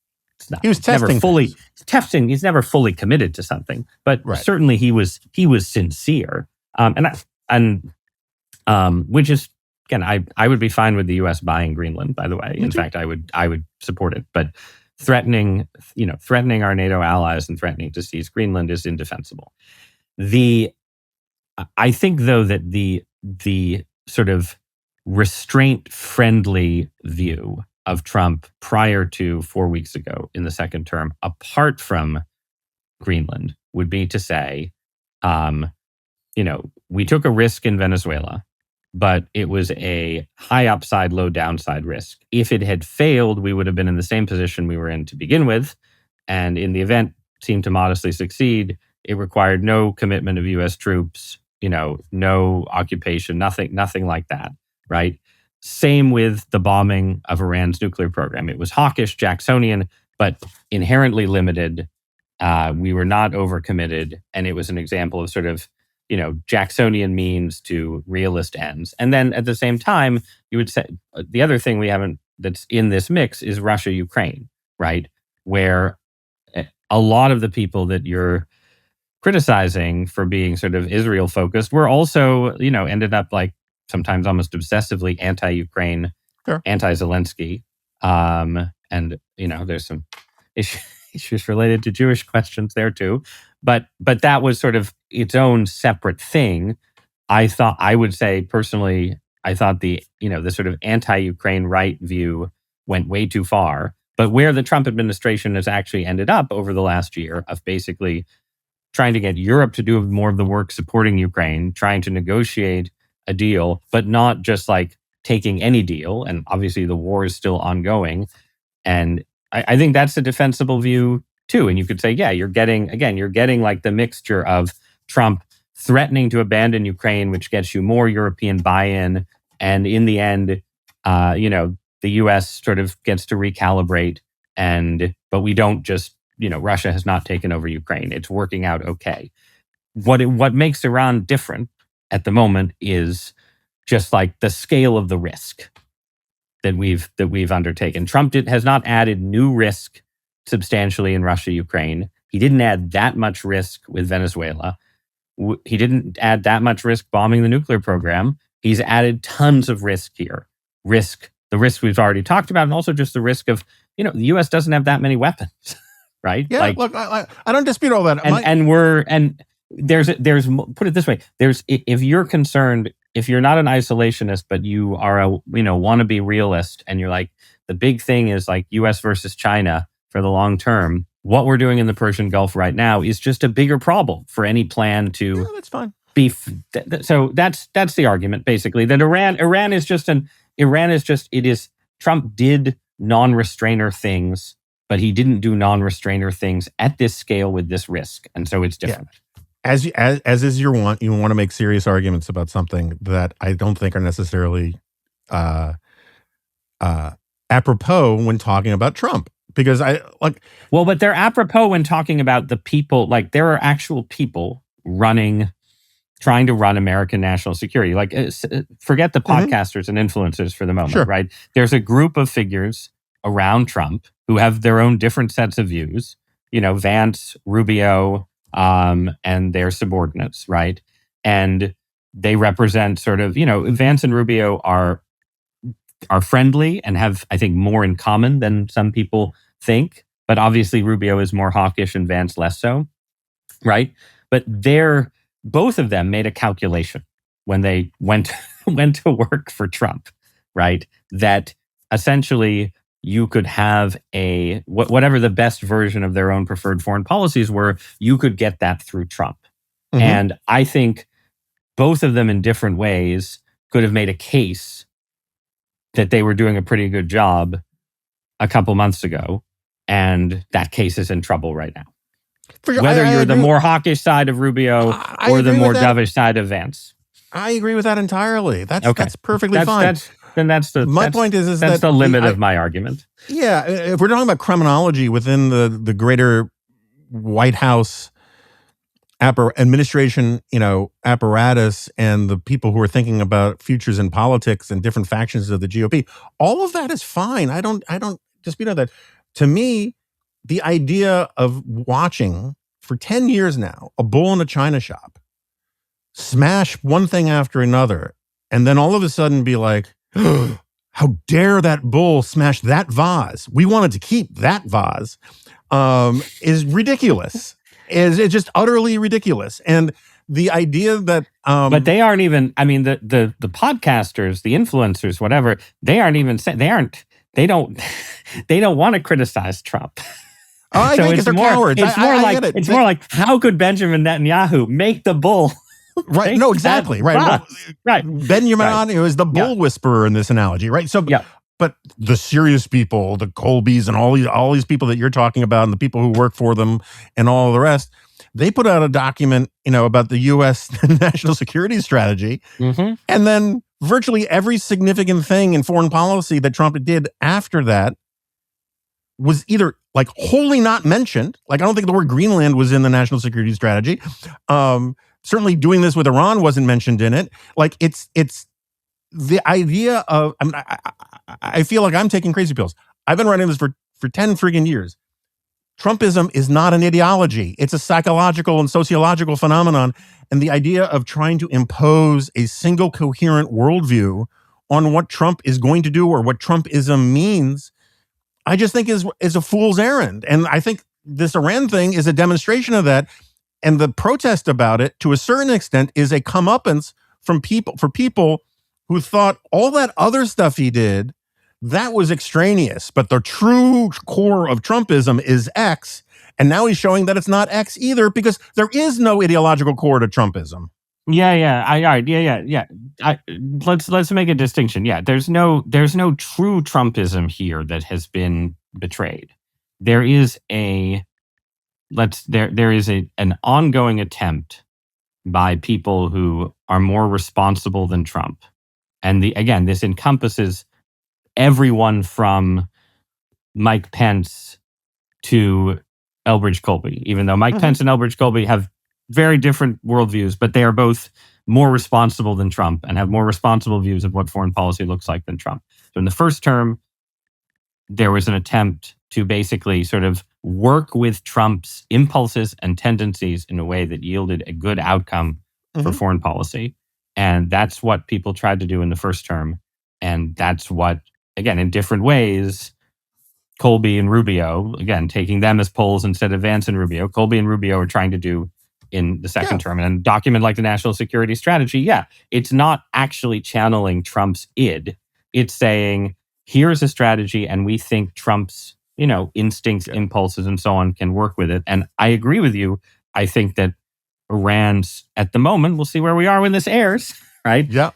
was testing, He's never fully committed to something, but certainly he was sincere. Which is, again, I would be fine with the U.S. buying Greenland. By the way, in fact, I would support it. But threatening our NATO allies and threatening to seize Greenland is indefensible. The I think, though, that the sort of restraint-friendly view of Trump prior to 4 weeks ago in the second term, apart from Greenland, would be to say, we took a risk in Venezuela, but it was a high upside, low downside risk. If it had failed, we would have been in the same position we were in to begin with. And in the event seemed to modestly succeed, it required no commitment of U.S. troops, no occupation, nothing like that, right? Same with the bombing of Iran's nuclear program. It was hawkish, Jacksonian, but inherently limited. We were not overcommitted, and it was an example of sort of, Jacksonian means to realist ends. And then at the same time, you would say the other thing we haven't that's in this mix is Russia-Ukraine, right? Where a lot of the people that you're criticizing for being sort of Israel focused were also, ended up like sometimes almost obsessively anti-Ukraine, sure, anti-Zelensky. And, there's some issues related to Jewish questions there too. But that was sort of its own separate thing. I would say personally, I thought the sort of anti-Ukraine right view went way too far. But where the Trump administration has actually ended up over the last year of basically trying to get Europe to do more of the work supporting Ukraine, trying to negotiate a deal, but not just like taking any deal. And obviously the war is still ongoing. And I think that's a defensible view too. And you could say, yeah, you're getting like the mixture of Trump threatening to abandon Ukraine, which gets you more European buy-in. And in the end, the US sort of gets to recalibrate. But we don't just, Russia has not taken over Ukraine. It's working out okay. What makes Iran different at the moment is just like the scale of the risk that we've undertaken. Trump has not added new risk substantially in Russia, Ukraine. He didn't add that much risk with Venezuela. He didn't add that much risk bombing the nuclear program. He's added tons of risk here. The risk we've already talked about, and also just the risk of, the U.S. doesn't have that many weapons, right? Yeah, look, I don't dispute all that. There's put it this way, if you're concerned, if you're not an isolationist, but you are want to be realist, and you're like, the big thing is like U.S. versus China for the long term, what we're doing in the Persian Gulf right now is just a bigger problem for any plan to. Yeah, that's fine. So that's the argument basically, that Iran is Trump did non-restrainer things, but he didn't do non-restrainer things at this scale with this risk, and so it's different. Yeah. As is your want, you want to make serious arguments about something that I don't think are necessarily apropos when talking about Trump, because but they're apropos when talking about the people. Like, there are actual people trying to run American national security. Like, forget the podcasters and influencers for the moment, sure, right? There's a group of figures around Trump who have their own different sets of views. Vance, Rubio, and their subordinates, right? And they represent sort of, Vance and Rubio are friendly and have, I think, more in common than some people think. But obviously Rubio is more hawkish and Vance less so, right? But both of them made a calculation when they went to work for Trump, right? That essentially you could have whatever the best version of their own preferred foreign policies were, you could get that through Trump. Mm-hmm. And I think both of them in different ways could have made a case that they were doing a pretty good job a couple months ago. And that case is in trouble right now. For sure. Whether you're the more hawkish side of Rubio or the more dovish side of Vance. I agree with that entirely. That's perfectly fine. That's the limit of my argument. Yeah, if we're talking about criminology within the greater White House administration, apparatus, and the people who are thinking about futures in politics and different factions of the GOP, all of that is fine. I don't dispute that. To me, the idea of watching for 10 years now a bull in a china shop smash one thing after another, and then all of a sudden be like, how dare that bull smash that vase? We wanted to keep that vase, is ridiculous. It's just utterly ridiculous. And the idea that but they aren't even, I mean, the podcasters, the influencers, whatever, they aren't even saying, they don't want to criticize Trump. I So think it's they're more, cowards. it's more like, it's more like, how could Benjamin Netanyahu make the bull? Right. No, exactly. Right. Well, Right. Benjamin Netanyahu is the bull whisperer in this analogy, right? So, but the serious people, the Colbys and all these people that you're talking about and the people who work for them and all the rest, they put out a document, about the U.S. national security strategy. Mm-hmm. And then virtually every significant thing in foreign policy that Trump did after that was either like wholly not mentioned. Like, I don't think the word Greenland was in the national security strategy. Certainly doing this with Iran wasn't mentioned in it. Like, it's the idea of, I feel like I'm taking crazy pills. I've been writing this for 10 friggin' years. Trumpism is not an ideology. It's a psychological and sociological phenomenon. And the idea of trying to impose a single coherent worldview on what Trump is going to do or what Trumpism means, I just think is a fool's errand. And I think this Iran thing is a demonstration of that. And the protest about it, to a certain extent, is a comeuppance for people who thought all that other stuff he did, that was extraneous. But the true core of Trumpism is X. And now he's showing that it's not X either, because there is no ideological core to Trumpism. Let's make a distinction. Yeah, there's no true Trumpism here that has been betrayed. There is an ongoing attempt by people who are more responsible than Trump. And this encompasses everyone from Mike Pence to Elbridge Colby, even though Mike Pence and Elbridge Colby have very different worldviews, but they are both more responsible than Trump and have more responsible views of what foreign policy looks like than Trump. So in the first term, there was an attempt to basically sort of work with Trump's impulses and tendencies in a way that yielded a good outcome for foreign policy. And that's what people tried to do in the first term. And that's what, again, in different ways, Colby and Rubio, again, taking them as poles instead of Vance and Rubio, Colby and Rubio are trying to do in the second term. And a document like the National Security Strategy, it's not actually channeling Trump's id. It's saying, here's a strategy, and we think Trump's, instincts, impulses, and so on can work with it. And I agree with you. I think that Iran's, at the moment, we'll see where we are when this airs, right? This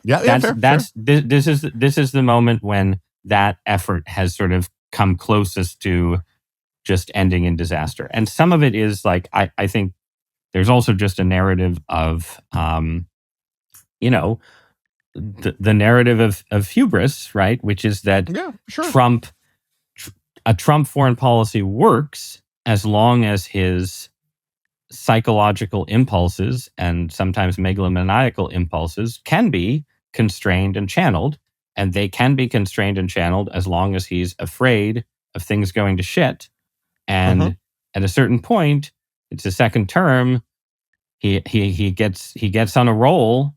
is the moment when that effort has sort of come closest to just ending in disaster. And some of it is like, I think there's also just a narrative of, the narrative of hubris, right? Which is that Trump foreign policy works as long as his psychological impulses and sometimes megalomaniacal impulses can be constrained and channeled. And they can be constrained and channeled as long as he's afraid of things going to shit. And at a certain point, it's a second term, he gets on a roll,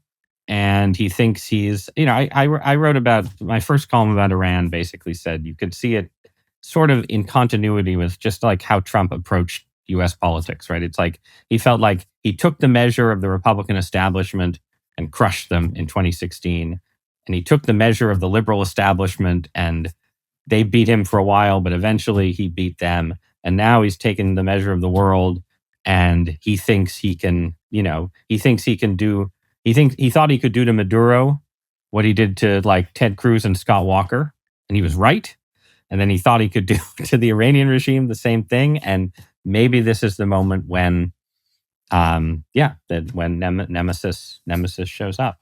and he thinks he's, I wrote about, my first column about Iran basically said you could see it sort of in continuity with just like how Trump approached U.S. politics, right? It's like he felt like he took the measure of the Republican establishment and crushed them in 2016. And he took the measure of the liberal establishment, and they beat him for a while, but eventually he beat them. And now he's taken the measure of the world, and he thinks he can, he thought he could do to Maduro what he did to like Ted Cruz and Scott Walker. And he was right. And then he thought he could do to the Iranian regime the same thing. And maybe this is the moment when, when Nemesis shows up.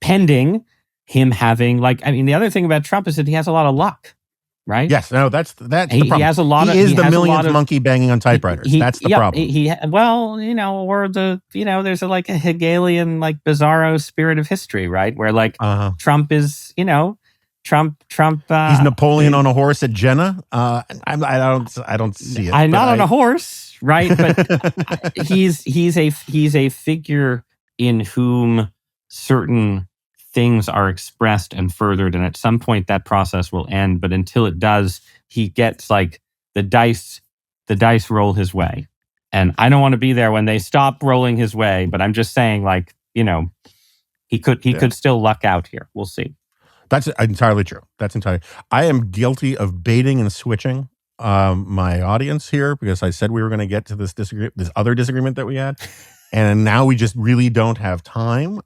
Pending him having the other thing about Trump is that he has a lot of luck, right? Yes, no, that's the problem. He has a lot of. He is the millionth monkey banging on typewriters. That's the problem. There's a Hegelian bizarro spirit of history, right? Where Trump is, Trump. He's Napoleon on a horse at Jena. I don't see it. I'm not on a horse, right? But he's a figure in whom certain things are expressed and furthered, and at some point that process will end. But until it does, he gets the dice roll his way, And I don't want to be there when they stop rolling his way, but I'm just saying, like, he could still luck out here. We'll see. That's entirely true. I am guilty of baiting and switching my audience here because I said we were going to get to this other disagreement that we had, and now we just really don't have time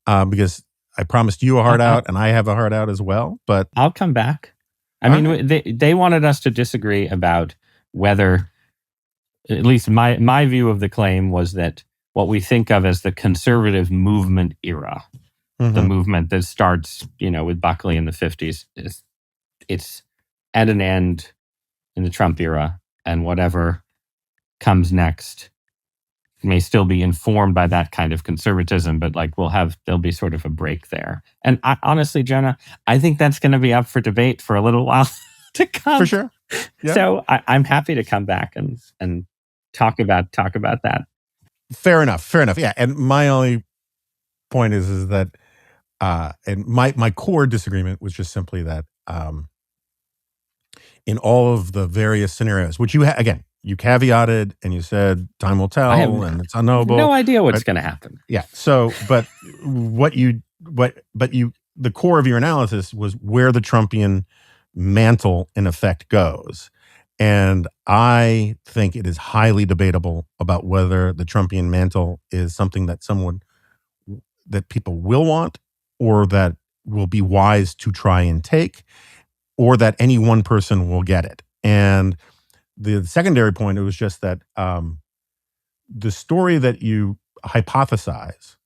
because I promised you a heart out, and I have a heart out as well. But I'll come back. I mean, they wanted us to disagree about whether, at least my view of the claim was that what we think of as the conservative movement era, the movement that starts, with Buckley in the 50s, it's at an end in the Trump era, and whatever comes next may still be informed by that kind of conservatism, but like there'll be sort of a break there. And honestly, Jonah, I think that's going to be up for debate for a little while to come. For sure. Yeah. So I'm happy to come back and talk about that. Fair enough. Yeah. And my only point is that, and my core disagreement was just simply that, in all of the various scenarios, which you caveated and you said time will tell and it's unknowable. No idea what's going to happen. Yeah. So, but the core of your analysis was where the Trumpian mantle in effect goes. And I think it is highly debatable about whether the Trumpian mantle is something that people will want, or that will be wise to try and take, or that any one person will get it. And the secondary point, it was just that the story that you hypothesize,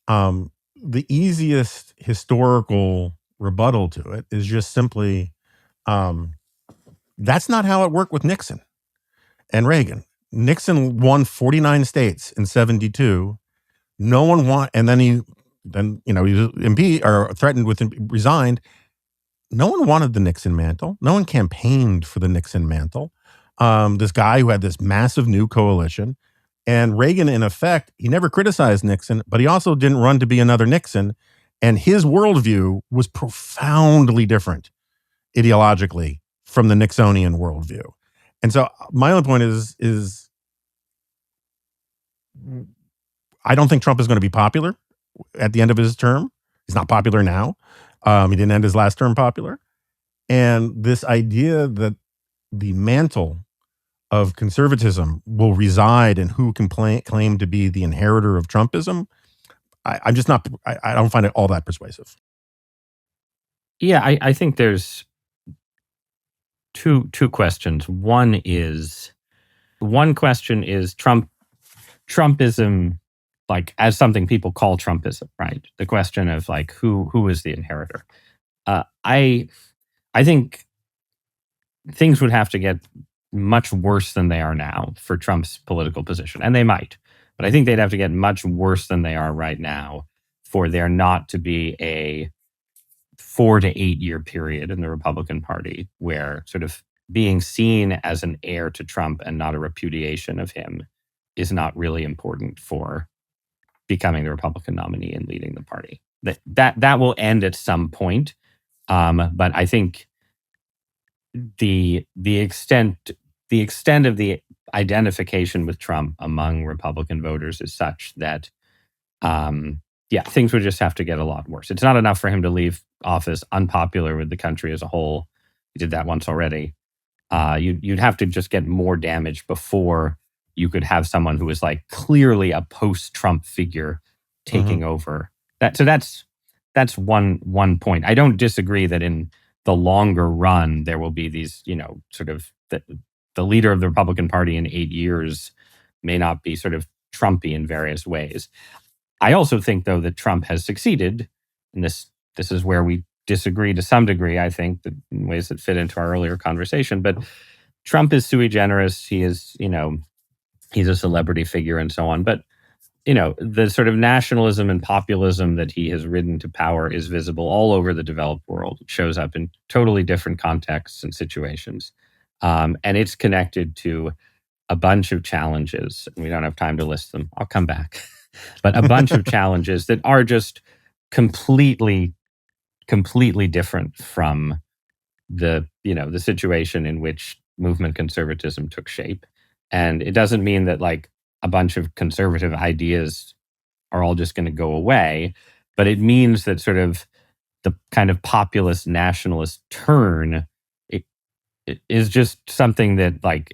the easiest historical rebuttal to it is just simply, that's not how it worked with Nixon and Reagan. Nixon won 49 states in 72. No one and then he was impeached or threatened with resigned. No one wanted the Nixon mantle. No one campaigned for the Nixon mantle. This guy who had this massive new coalition, and Reagan, in effect, he never criticized Nixon, but he also didn't run to be another Nixon. And his worldview was profoundly different ideologically from the Nixonian worldview. And so my only point is I don't think Trump is going to be popular at the end of his term. He's not popular now. He didn't end his last term popular. And this idea that the mantle of conservatism will reside in who can claim to be the inheritor of Trumpism, I don't find it all that persuasive. Yeah, I think there's two questions. One question is Trumpism, like, as something people call Trumpism, right? The question of like who is the inheritor. I think things would have to get much worse than they are now for Trump's political position, and they might. But I think they'd have to get much worse than they are right now for there not to be a 4 to 8 year period in the Republican Party where sort of being seen as an heir to Trump and not a repudiation of him is not really important for becoming the Republican nominee and leading the party. That will end at some point. But I think the extent of the identification with Trump among Republican voters is such that, things would just have to get a lot worse. It's not enough for him to leave office unpopular with the country as a whole. He did that once already. You'd have to just get more damage before you could have someone who is like clearly a post-Trump figure taking over. That's one point. I don't disagree that in the longer run there will be these, sort of the leader of the Republican Party in 8 years may not be sort of Trumpy in various ways. I also think, though, that Trump has succeeded, and this is where we disagree to some degree, I think, in ways that fit into our earlier conversation. But Trump is sui generis. He is, he's a celebrity figure and so on. But, the sort of nationalism and populism that he has ridden to power is visible all over the developed world. It shows up in totally different contexts and situations. And it's connected to a bunch of challenges. We don't have time to list them. I'll come back. But a bunch of challenges that are just completely different from the situation in which movement conservatism took shape. And it doesn't mean that like a bunch of conservative ideas are all just going to go away, but it means that sort of the kind of populist nationalist turn it is just something that like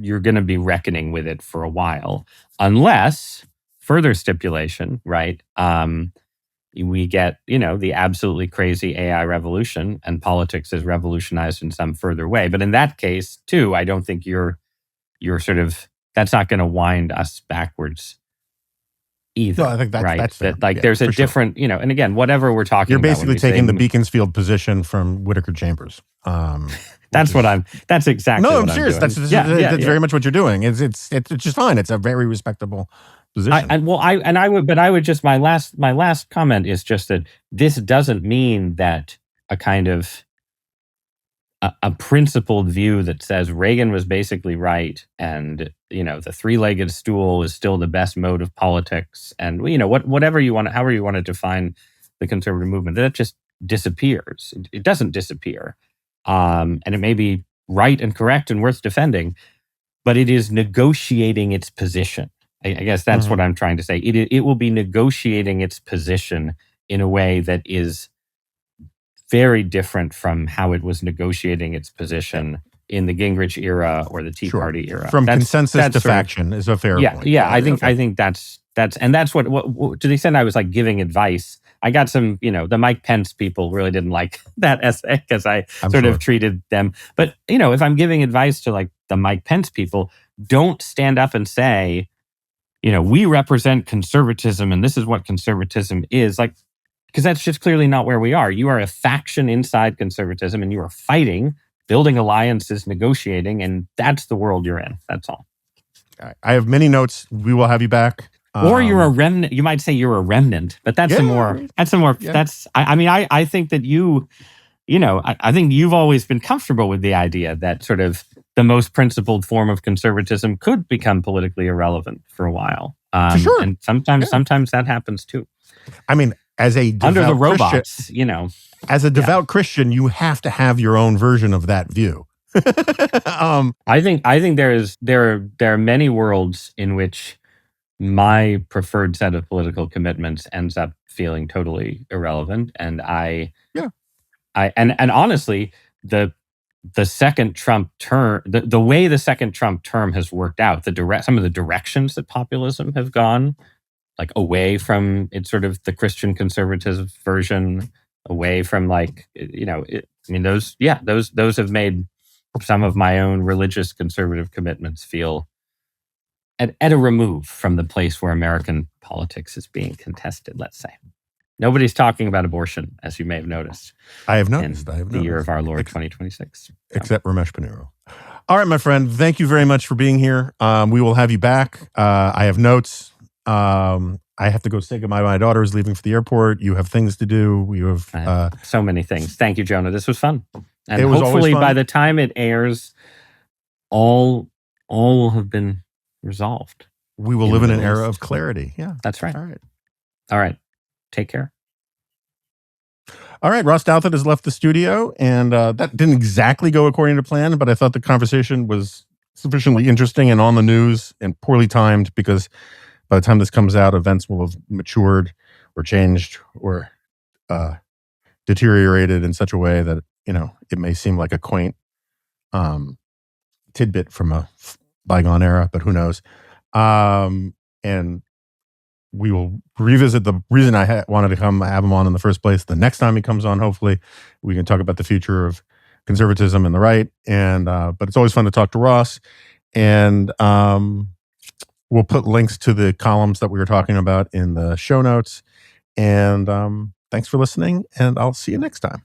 you're going to be reckoning with it for a while, unless further stipulation, right? We get, the absolutely crazy AI revolution and politics is revolutionized in some further way. But in that case, too, I don't think you're sort of, that's not going to wind us backwards either. No, I think that's fair. That like there's a different, and again, whatever we're talking You're about. basically taking the Beaconsfield position from Whittaker Chambers. That's exactly. No, what I'm serious. I'm doing. That's very much what you're doing. It's just fine. It's a very respectable position. I would just, my last comment is just that this doesn't mean that a kind of a principled view that says Reagan was basically right and the three-legged stool is still the best mode of politics, and however you want to define the conservative movement, that just disappears. It doesn't disappear, and it may be right and correct and worth defending, but it is negotiating its position. I guess that's what I'm trying to say. It will be negotiating its position in a way that is very different from how it was negotiating its position in the Gingrich era or the Tea Party era. From consensus to faction is a fair point. Yeah, I think that's what to the extent I was like giving advice. I got some, the Mike Pence people really didn't like that essay because I'm sort of treated them. But, if I'm giving advice to like the Mike Pence people, don't stand up and say, we represent conservatism and this is what conservatism is. Like, because that's just clearly not where we are. You are a faction inside conservatism and you are fighting, building alliances, negotiating, and that's the world you're in. That's all. I have many notes. We will have you back. Or you're a remnant. You might say you're a remnant, but that's I think that I think you've always been comfortable with the idea that sort of the most principled form of conservatism could become politically irrelevant for a while. For sure. And sometimes that happens too. I mean, as a devout under the robots, as a devout Christian, you have to have your own version of that view. I think there are many worlds in which my preferred set of political commitments ends up feeling totally irrelevant, and and honestly, the second Trump term, the way the second Trump term has worked out, some of the directions that populism have gone, like away from it's sort of the Christian conservative version, away from like those have made some of my own religious conservative commitments feel at a remove from the place where American politics is being contested. Let's say nobody's talking about abortion, as you may have noticed. I have noticed. The year of our Lord 2026, except Ramesh Panuro. All right, my friend. Thank you very much for being here. We will have you back. I have notes. I have to go say goodbye. My daughter is leaving for the airport. You have things to do. You have so many things. Thank you, Jonah. This was fun. And it was hopefully fun. By the time it airs, all will have been resolved. We will live in an era of clarity. Yeah. That's right. All right. Take care. All right. Ross Douthat has left the studio, and that didn't exactly go according to plan, but I thought the conversation was sufficiently interesting and on the news and poorly timed because by the time this comes out, events will have matured or changed or deteriorated in such a way that, it may seem like a quaint tidbit from a bygone era, but who knows? And we will revisit the reason I wanted to have him on in the first place. The next time he comes on, hopefully, we can talk about the future of conservatism and the right. And but it's always fun to talk to Ross. And we'll put links to the columns that we were talking about in the show notes. And thanks for listening, and I'll see you next time.